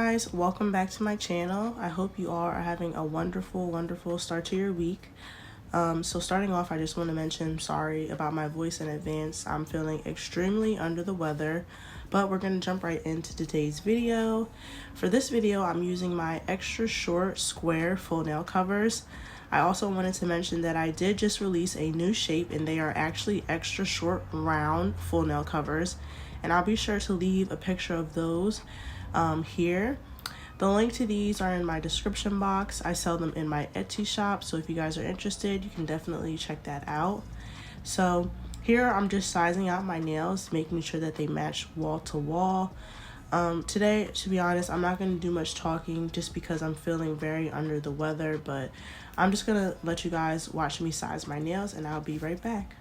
guys, welcome back to my channel. I hope you all are having a wonderful start to your week. So starting off, I just want to mention sorry about my voice in advance. I'm feeling extremely under the weather, but we're going to jump right into today's video. For this video, I'm using my extra short square full nail covers. I also wanted to mention that I did just release a new shape, and they are actually extra short round full nail covers, and I'll be sure to leave a picture of those here. The link to these are in my description box. I sell them in my Etsy shop, so if you guys are interested, you can definitely check that out. So here I'm just sizing out my nails, making sure that they match wall to wall. Today, to be honest, I'm not going to do much talking just because I'm feeling very under the weather, but I'm just going to let you guys watch me size my nails, and I'll be right back.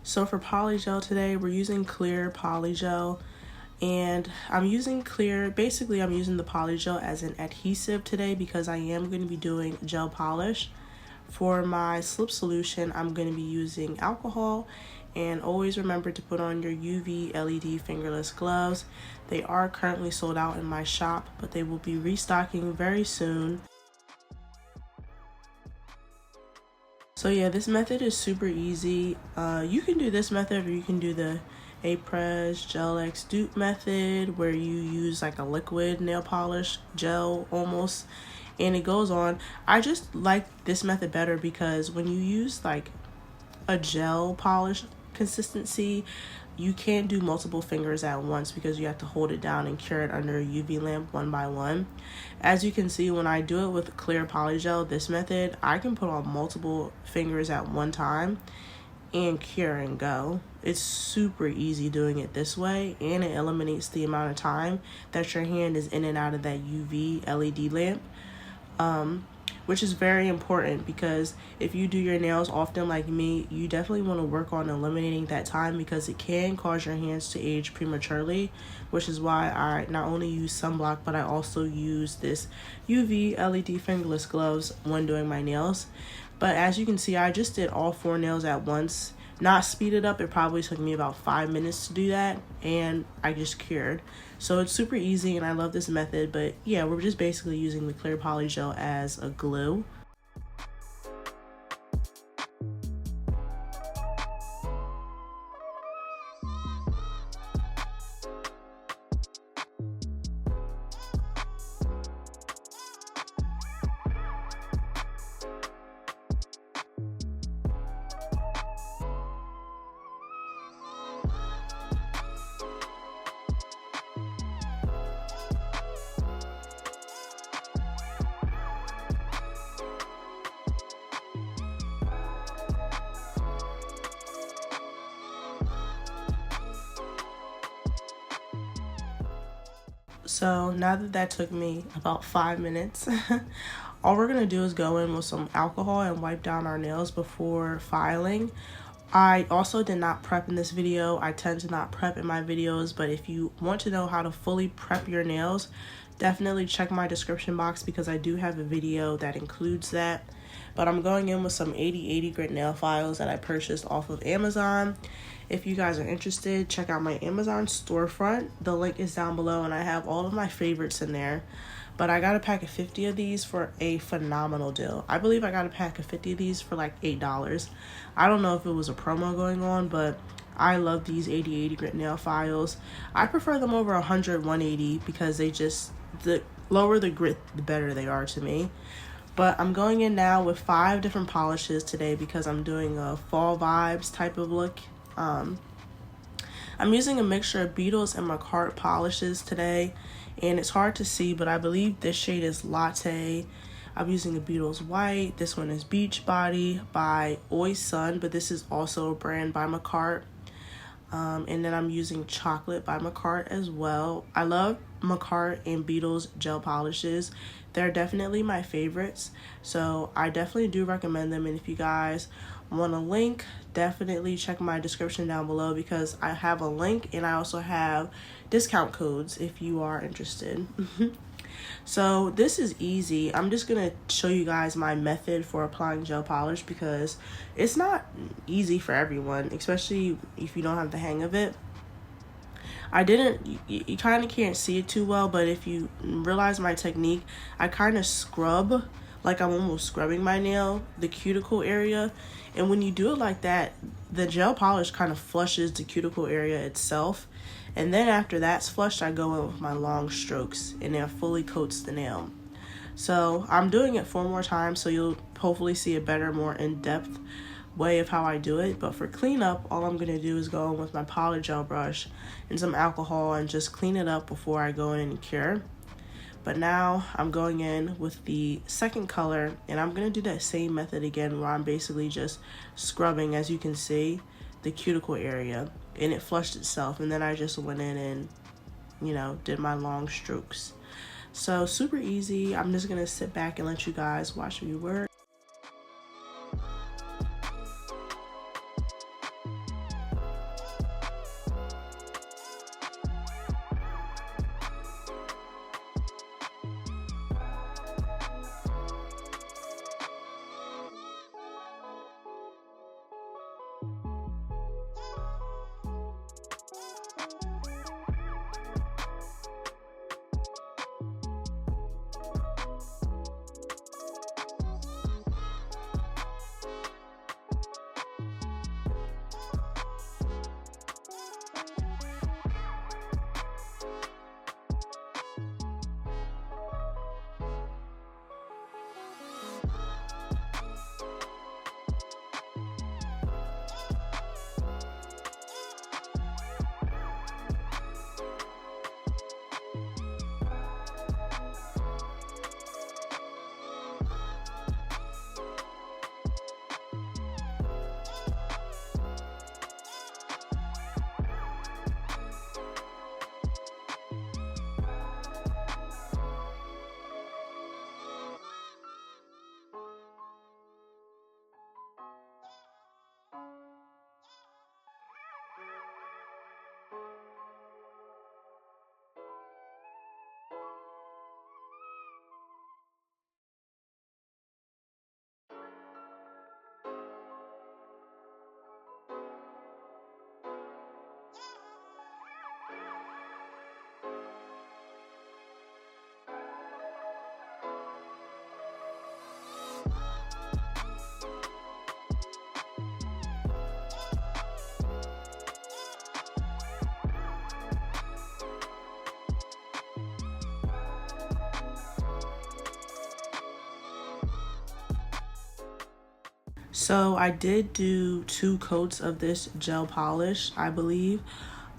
So for Polygel today, we're using clear Polygel, and I'm using clear, basically I'm using the Polygel as an adhesive today because I am going to be doing gel polish. For my slip solution, I'm going to be using alcohol, and always remember to put on your UV LED fingerless gloves. They are currently sold out in my shop, but they will be restocking very soon. So yeah, this method is super easy. You can do this method, or you can do the A-Press Gel X Dupe method, where you use like a liquid nail polish gel almost, and it goes on. I just like this method better because when you use like a gel polish consistency, you can't do multiple fingers at once because you have to hold it down and cure it under a UV lamp one by one. As you can see, when I do it with clear polygel, this method, I can put on multiple fingers at one time and cure and go. It's super easy doing it this way, and it eliminates the amount of time that your hand is in and out of that UV LED lamp. Which is very important because if you do your nails often like me, you definitely want to work on eliminating that time because it can cause your hands to age prematurely, which is why I not only use sunblock, but I also use this UV LED fingerless gloves when doing my nails. But as you can see, I just did all 4 nails at once. Not speeded up, it probably took me about 5 minutes to do that, and I just cured. So it's super easy, and I love this method. But yeah, we're just basically using the clear polygel as a glue. So now that took me about 5 minutes, all we're gonna do is go in with some alcohol and wipe down our nails before filing. I also did not prep in this video. I tend to not prep in my videos, but if you want to know how to fully prep your nails, definitely check my description box because I do have a video that includes that. But I'm going in with some 80/80 grit nail files that I purchased off of Amazon. If you guys are interested, check out my Amazon storefront. The link is down below, and I have all of my favorites in there. But I got a pack of 50 of these for a phenomenal deal. I believe I got a pack of 50 of these for like $8. I don't know if it was a promo going on, but I love these 80/80 grit nail files. I prefer them over 100/180 because they just, the lower the grit, the better they are to me. But I'm going in now with 5 different polishes today because I'm doing a fall vibes type of look. I'm using a mixture of Beetles and MAKARRT polishes today, and it's hard to see, but I believe this shade is Latte. I'm using a Beetles White. This one is Beach Body by Oi Sun, but this is also a brand by MAKARRT. And then I'm using Chocolate by MAKARRT as well. I love MAKARRT and Beetles gel polishes. They're definitely my favorites, so I definitely do recommend them. And if you guys want a link, definitely check my description down below because I have a link, and I also have discount codes if you are interested. So this is easy. I'm just gonna show you guys my method for applying gel polish because it's not easy for everyone, especially if you don't have the hang of it. You kind of can't see it too well, but if you realize my technique, I kind of scrub, like I'm almost scrubbing my nail, the cuticle area. And when you do it like that, the gel polish kind of flushes the cuticle area itself. And then after that's flushed, I go in with my long strokes and it fully coats the nail. So I'm doing it 4 more times, so you'll hopefully see a better, more in-depth way of how I do it. But for cleanup, all I'm going to do is go in with my Polygel brush and some alcohol and just clean it up before I go in and cure. But now I'm going in with the second color, and I'm going to do that same method again where I'm basically just scrubbing, as you can see, the cuticle area, and it flushed itself. And then I just went in and, you know, did my long strokes. So super easy. I'm just going to sit back and let you guys watch me work. So I did do 2 coats of this gel polish, I believe,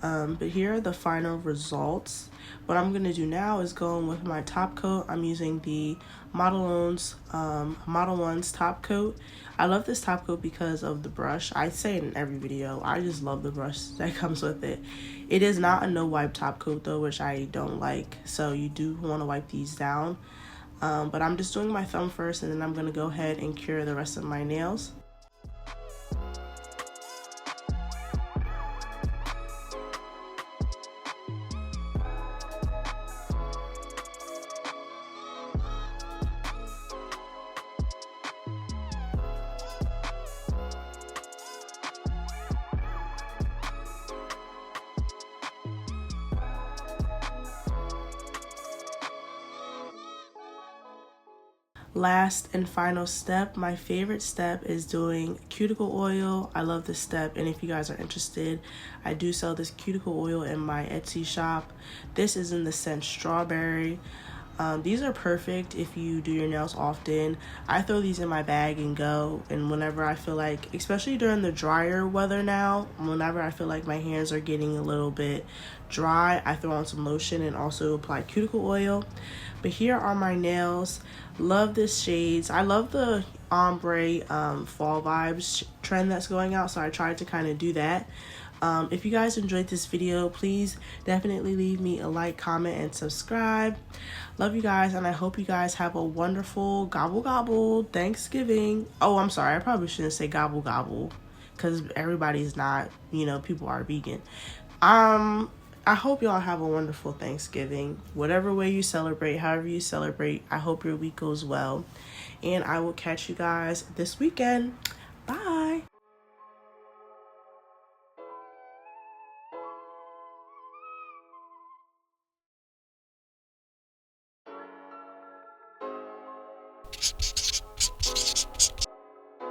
but here are the final results. What I'm going to do now is go in with my top coat. I'm using the Model 1's top coat. I love this top coat because of the brush. I say it in every video. I just love the brush that comes with it. It is not a no wipe top coat though, which I don't like. So you do want to wipe these down. But I'm just doing my thumb first, and then I'm going to go ahead and cure the rest of my nails. Last and final step, my favorite step, is doing cuticle oil. I love this step, and if you guys are interested, I do sell this cuticle oil in my Etsy shop. This is in the scent strawberry. These are perfect if you do your nails often. I throw these in my bag and go, and whenever I feel like, especially during the drier weather now, whenever I feel like my hands are getting a little bit dry, I throw on some lotion and also apply cuticle oil. But here are my nails. Love this shades. I love the ombre fall vibes trend that's going out, so I tried to kind of do that. If you guys enjoyed this video, please definitely leave me a like, comment, and subscribe. Love you guys, and I hope you guys have a wonderful gobble gobble Thanksgiving. Oh, I'm sorry, I probably shouldn't say gobble gobble because everybody's not, you know, people are vegan. I hope y'all have a wonderful Thanksgiving. Whatever way you celebrate, however you celebrate, I hope your week goes well. And I will catch you guys this weekend. Bye.